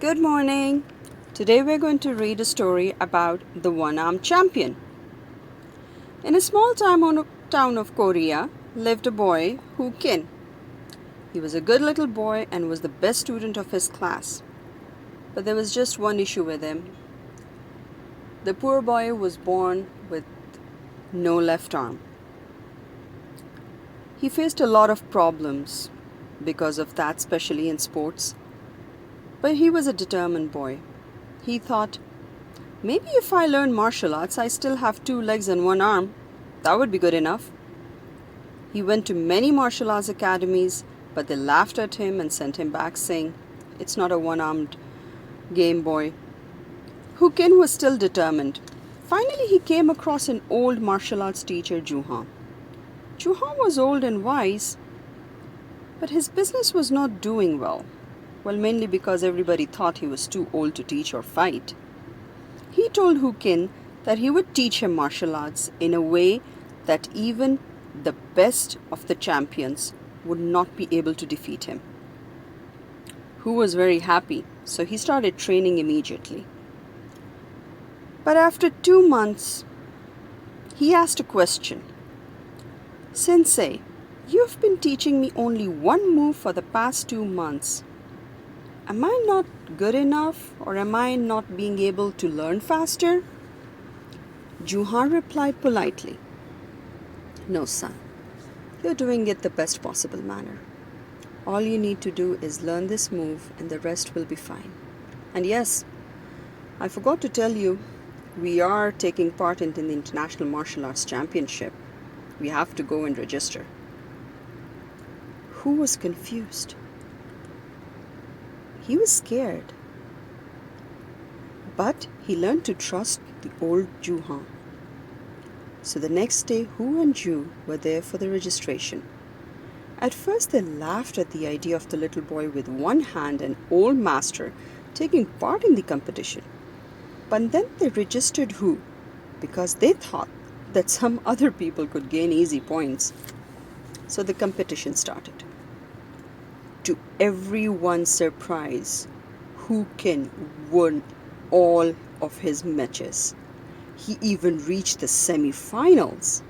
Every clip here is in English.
Good morning. Today we're going to read a story about the one-armed champion. In a small town of Korea lived a boy, Hu Kin. He was a good little boy and was the best student of his class. But there was just one issue with him. The poor boy was born with no left arm. He faced a lot of problems because of that, especially in sports. But he was a determined boy. He thought, maybe if I learn martial arts, I still have 2 legs and 1 arm. That would be good enough. He went to many martial arts academies, but they laughed at him and sent him back saying, it's not a one-armed game, boy. Hu Kin was still determined. Finally, he came across an old martial arts teacher, Juhan. Juhan was old and wise, but his business was not doing well. Well, mainly because everybody thought he was too old to teach or fight. He told Hu Kin that he would teach him martial arts in a way that even the best of the champions would not be able to defeat him. Hu was very happy, so he started training immediately. But after 2 months, he asked a question. Sensei, you've been teaching me only one move for the past 2 months. Am I not good enough, or am I not being able to learn faster? Juhan replied politely, no, son. You're doing it the best possible manner. All you need to do is learn this move and the rest will be fine. And yes, I forgot to tell you, we are taking part in the International Martial Arts Championship. We have to go and register. Hu was confused. He was scared. But he learned to trust the old Juhan. So the next day, Hu and Ju were there for the registration. At first, they laughed at the idea of the little boy with one hand and old master taking part in the competition. But then they registered Hu because they thought that some other people could gain easy points. So the competition started. To everyone's surprise, Hu Kin won all of his matches. He even reached the semi-finals.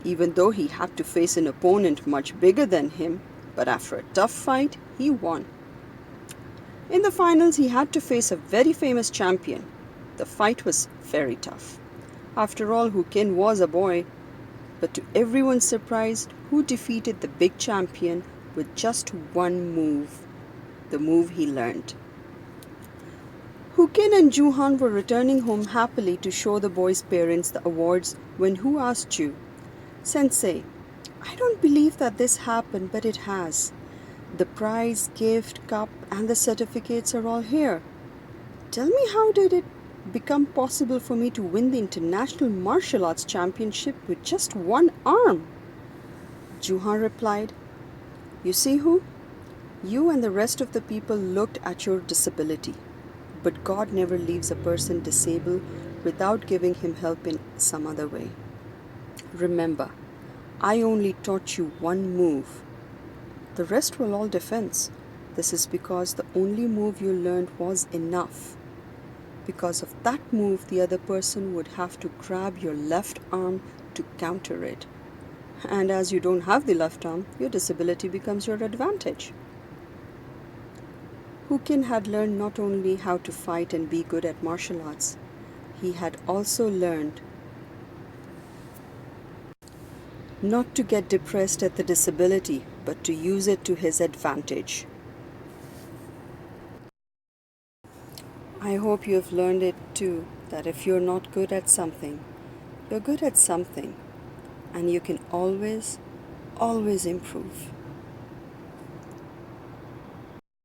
Even though he had to face an opponent much bigger than him, but after a tough fight, he won. In the finals, he had to face a very famous champion. The fight was very tough. After all, Hu Kin was a boy. But to everyone's surprise, Hu defeated the big champion with just one move, the move he learned. Hu Kin and Juhan were returning home happily to show the boy's parents the awards when Hu asked Ju, Sensei, I don't believe that this happened, but it has. The prize, gift, cup, and the certificates are all here. Tell me, how did it become possible for me to win the International Martial Arts Championship with just 1 arm? Juhan replied, you see, Hu, you and the rest of the people looked at your disability, but God never leaves a person disabled without giving him help in some other way. Remember, I only taught you one move. The rest were all defense. This is because the only move you learned was enough. Because of that move, the other person would have to grab your left arm to counter it. And as you don't have the left arm, your disability becomes your advantage. Hu Kin had learned not only how to fight and be good at martial arts, he had also learned not to get depressed at the disability, but to use it to his advantage. I hope you have learned it too, that if you're not good at something, you're good at something, and you can always improve.